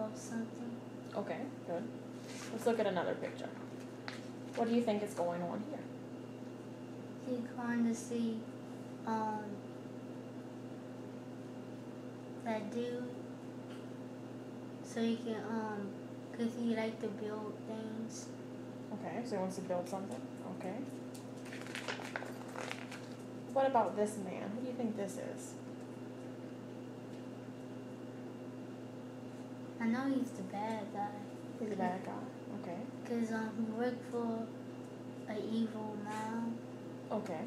about something. Okay, good. Let's look at another picture. What do you think is going on here? He's going to see that dude so he can cause he like to build things. Okay, so he wants to build something. Okay. What about this man? Who do you think this is? I know he's the bad guy. He's a bad guy. Okay. Cause he worked for an evil man. Okay.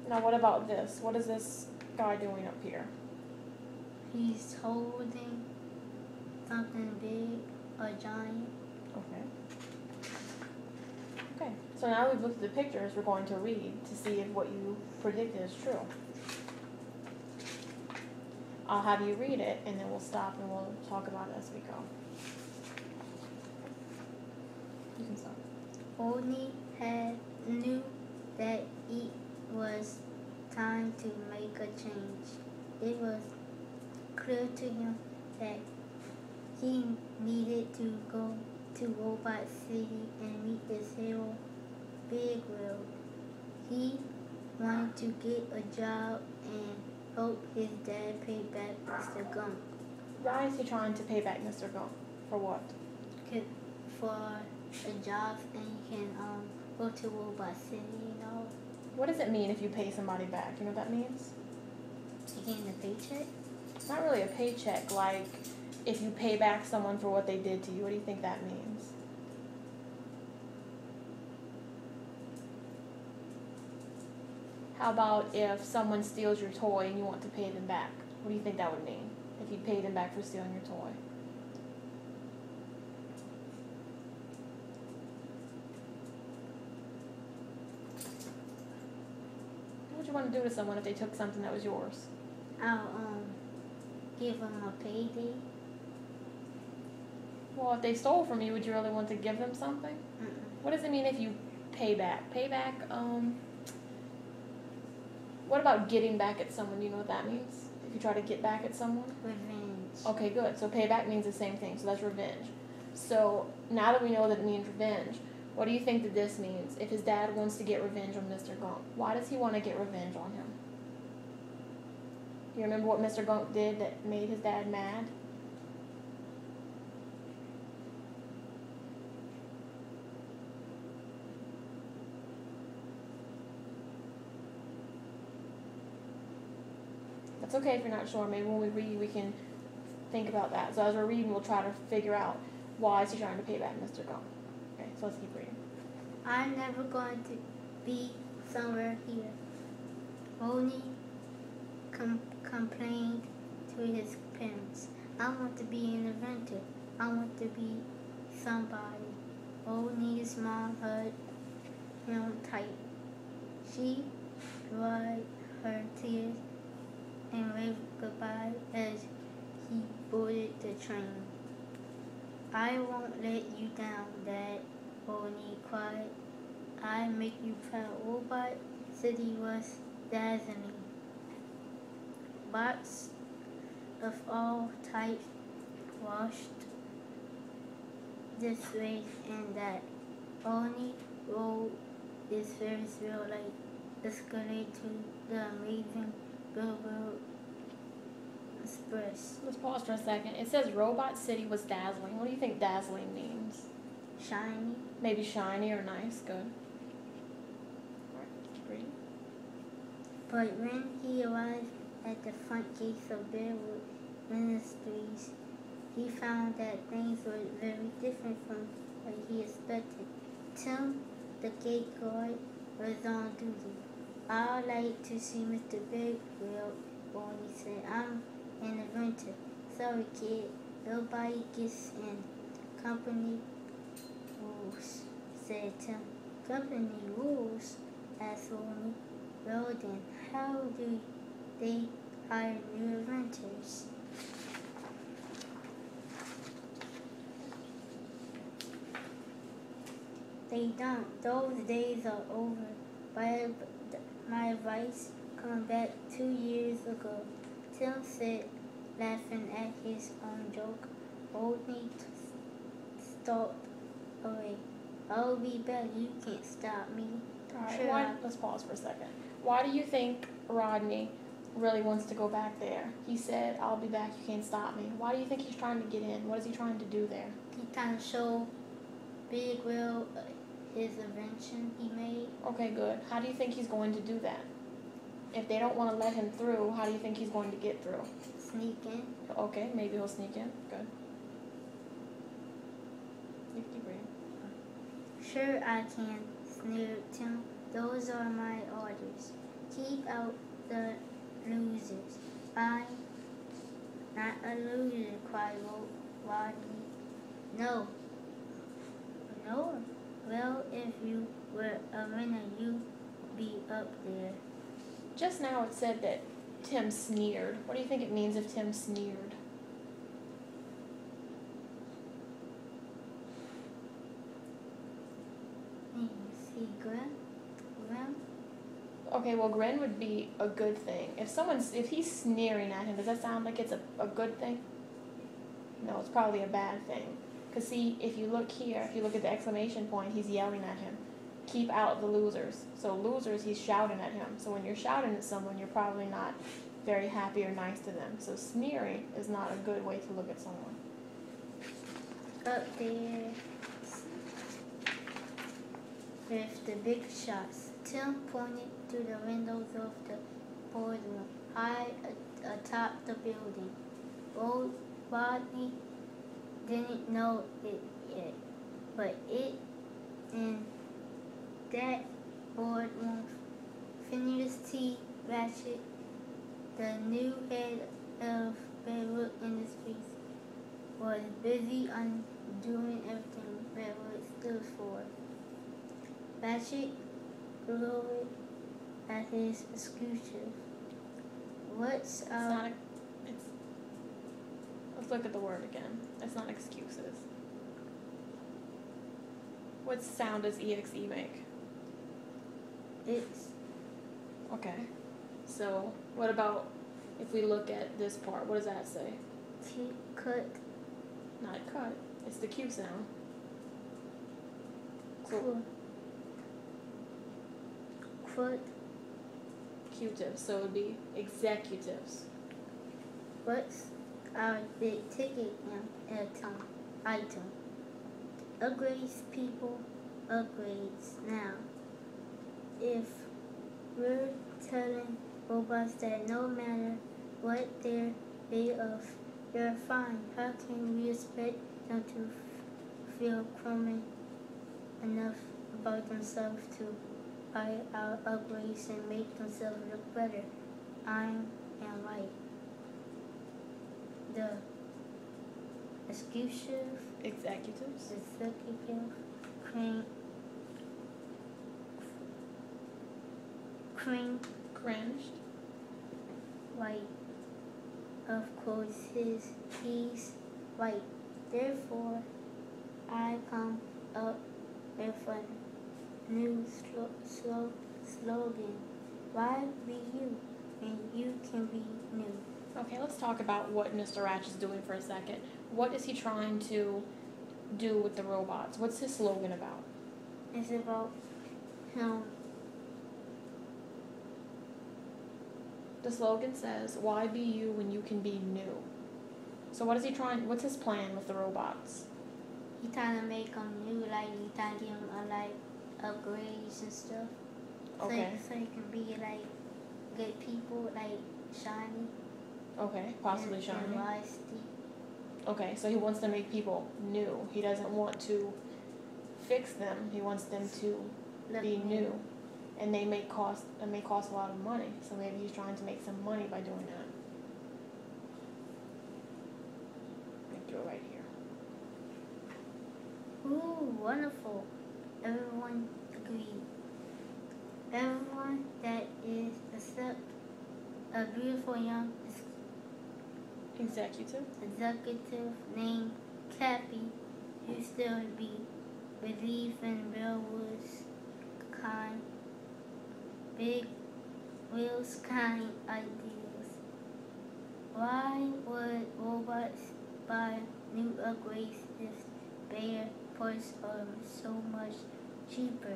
Now what about this? What is this guy doing up here? He's holding something big, a giant. Okay. Okay. So now we've looked at the pictures, we're going to read to see if what you predicted is true. I'll have you read it, and then we'll stop and we'll talk about it as we go. You can stop. Oni knew that it was time to make a change. It was clear to him that he needed to go to Robot City and meet this hero, Big Will. He wanted to get a job and help his dad pay back Mr. Gump. Why is he trying to pay back Mr. Gump? For what? For a job, and you can go to Robot City, you know. What does it mean if you pay somebody back? You know what that means? Getting a paycheck? It's not really a paycheck, like if you pay back someone for what they did to you. What do you think that means? How about if someone steals your toy and you want to pay them back? What do you think that would mean if you paid them back for stealing your toy? What would you want to do to someone if they took something that was yours? I'll give them a payday. Well, if they stole from you, would you really want to give them something? Mm-mm. What does it mean if you pay back? Pay back, what about getting back at someone? Do you know what that means? If you try to get back at someone? Revenge. Okay, good. So payback means the same thing. So that's revenge. So now that we know that it means revenge, what do you think that this means? If his dad wants to get revenge on Mr. Gump, why does he want to get revenge on him? Do you remember what Mr. Gump did that made his dad mad? It's okay if you're not sure. Maybe when we read, we can think about that. So as we're reading, we'll try to figure out why is he trying to pay back Mr. Gump. Okay, so let's keep reading. I'm never going to be somewhere here. Oni complained to his parents. I want to be an inventor. I want to be somebody. Oni's mom hugged him tight. She dried her tears and waved goodbye as he boarded the train. I won't let you down, Dad, Oni cried. I make you proud. Robot City was dazzling. Bots of all types washed this way and that. Oni rode his Ferris wheel like escalator to the amazing Billboard Express. Let's pause for a second. It says Robot City was dazzling. What do you think dazzling means? Shiny. Maybe shiny or nice. Good. Alright, keep reading. But when he arrived at the front gates of Billboard Ministries, he found that things were very different from what he expected. Tim, the gate guard, was on duty. I'd like to see Mr. Big Wheel, Bonnie said. I'm an inventor. Sorry, kid. Nobody gets in. Company rules, said Tim. Company rules? Asked Bonnie. Well then, how do they hire new inventors? They don't. Those days are over. My advice come back 2 years ago. Tim said laughing at his own joke. Rodney stalked away. I'll be back. You can't stop me. Alright, Sure. let's pause for a second. Why do you think Rodney really wants to go back there? He said, I'll be back, you can't stop me. Why do you think he's trying to get in? What is he trying to do there? He trying to show Big Will his invention he made. Okay, good. How do you think he's going to do that? If they don't want to let him through, how do you think he's going to get through? Sneak in. Okay, maybe he'll sneak in. Good. You keep reading. Sure I can, sneered Tim. Those are my orders. Keep out the losers. I'm not a loser, cried Rodney. No. No. Well, if you were a winner, you'd be up there. Just now it said that Tim sneered. What do you think it means if Tim sneered? See, Grim? Okay, well, grin would be a good thing. If he's sneering at him, does that sound like it's a good thing? No, it's probably a bad thing. Because see, if you look here, if you look at the exclamation point, he's yelling at him. Keep out the losers. So losers, he's shouting at him. So when you're shouting at someone, you're probably not very happy or nice to them. So sneering is not a good way to look at someone. Up there with the big shots. Tim pointed to the windows of the boardroom, high atop the building. Rodney didn't know it yet, but it in that boardroom, Phineas T. Ratchet, the new head of Bearwood Industries, was busy undoing everything Bearwood stood for. Ratchet glowered at his executive. Let's look at the word again. It's not excuses. What sound does EXE make? It's Okay. So what about if we look at this part? What does that say? cut. Not cut. It's the Q sound. So Cut. Q-tips. So it would be executives. What's our big ticket item? Upgrades, people. Upgrades now. If we're telling robots that no matter what they're made of, they're fine, how can we expect them to feel confident enough about themselves to buy our upgrades and make themselves look better? I am right. The Executives. Cringed. Right. Of course, he's right. Therefore, I come up with a new slogan. Why be you, and you can be new? Okay, let's talk about what Mr. Ratch is doing for a second. What is he trying to do with the robots? What's his slogan about? It's about him. The slogan says, why be you when you can be new? So what's his plan with the robots? He trying to make them new, like he trying to give them upgrades and stuff. Okay. So he can be like good people, like shiny. Okay, possibly shiny. And rusty. Okay, so he wants to make people new. He doesn't want to fix them. He wants them to be new. And it may cost a lot of money. So maybe he's trying to make some money by doing that. Let me do it right here. Ooh, wonderful. Everyone agreed. Everyone that is except a beautiful young Executive named Cappy, who still believe in Bellwood's Big Will's kind ideas. Why would robots buy new upgrades if spare parts are so much cheaper?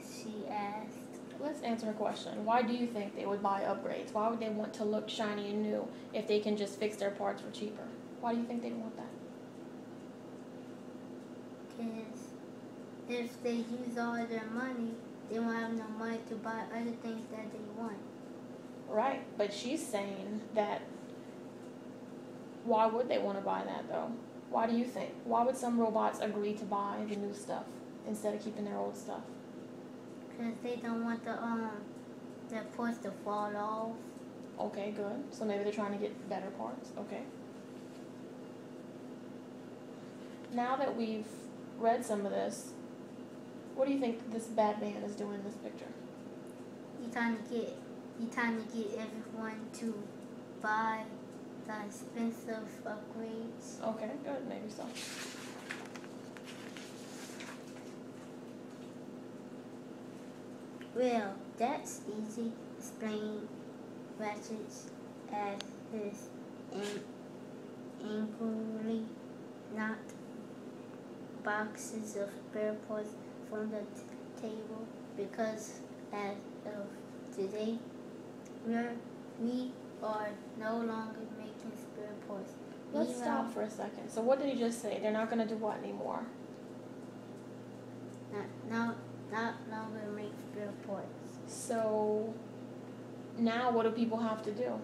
She asked. Let's answer her question. Why do you think they would buy upgrades? Why would they want to look shiny and new if they can just fix their parts for cheaper? Why do you think they'd want that? Because if they use all their money, they won't have no money to buy other things that they want. Right, but she's saying that why would they want to buy that though? Why do you think? Why would some robots agree to buy the new stuff instead of keeping their old stuff? Because they don't want the parts to fall off. Okay, good. So maybe they're trying to get better parts. Okay. Now that we've read some of this, what do you think this bad man is doing in this picture? He's trying to get everyone to buy the expensive upgrades. Okay, good. Maybe so. Well, that's easy, explained Ratchet as his angrily knocked boxes of spare parts from the table, because as of today, we are no longer making spare parts. Let's stop for a second. So what did he just say? They're not going to do what anymore? Not longer make spare parts. So now what do people have to do?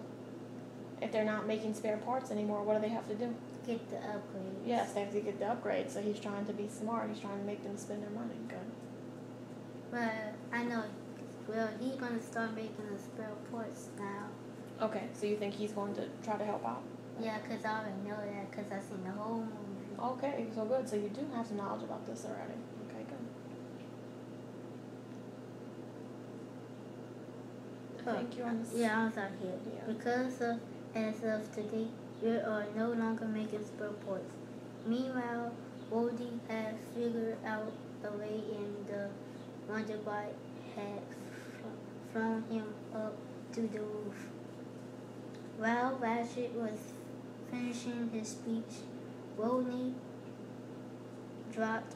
If they're not making spare parts anymore, what do they have to do? Get the upgrades. Yes, they have to get the upgrades. So he's trying to be smart. He's trying to make them spend their money. Good. Well, I know. Well, he's going to start making the spare parts now. Okay, so you think he's going to try to help out? Yeah, because I already know that because I've seen the whole movie. Okay, so good. So you do have some knowledge about this already. Okay, good. I think you're on this. Yeah, I was out here. Yeah. Because as of today, we are no longer making spare parts. Meanwhile, Woody had figured out a way, and the Wonderbot had flown him up to the roof. While Ratchet was finishing his speech, Rodney dropped